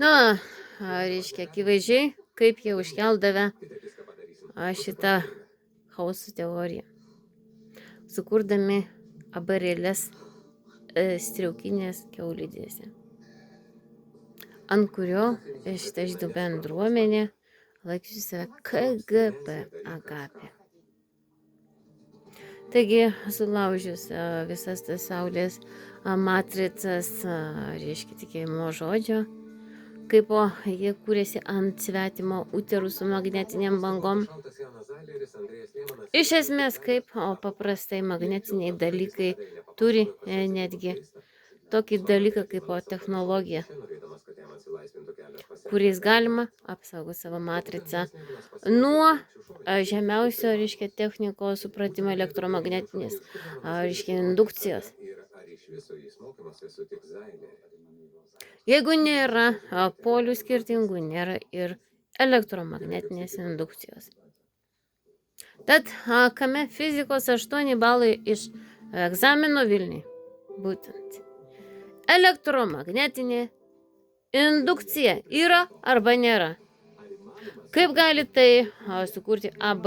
Na, reiškia, akivaizdžiai, kaip jie užkeldavę šitą chaoso teoriją, sukurdami abarėlės striaukinės kiaulidėse, ant kurio šita žydų bendruomenė laikiusi save KGB agapė. Taigi, sulaužius visas tas saulės matricas, reiškia tikėjimo žodžio, kaip jie kūrėsi ant svetimo uterų su magnetiniam bangom. Iš esmės, kaip paprastai magnetiniai dalykai turi netgi tokį dalyką kaip technologija, kuriais galima apsaugoti savo matricą nuo žemiausio, reiškia, technikos supratimo elektromagnetinės, reiškia, indukcijos. Jeigu nėra polių skirtingų, nėra ir elektromagnetinės indukcijos. Tad kame fizikos 8 balai iš egzamino Vilniui? Būtent. Elektromagnetinė indukcija yra arba nėra. Kaip gali tai sukurti AB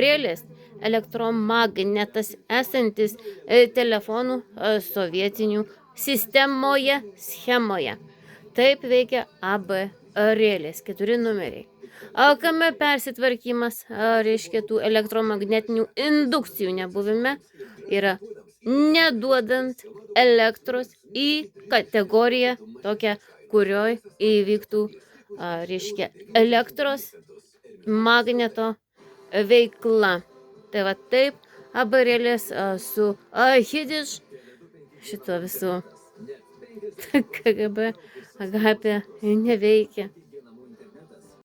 relės elektromagnetas esantis telefonų sovietinių sistemoje, schemoje? Taip veikia AB relės, 4 numeriai. Kame persitvarkymas, reiškia, tų elektromagnetinių indukcijų nebuvime yra neduodant elektros į kategoriją tokią, kurioj įvyktų, reiškia, elektros magneto veikla. Tai va taip abarėlės su Hidiš šito visų KGB agapė neveikia.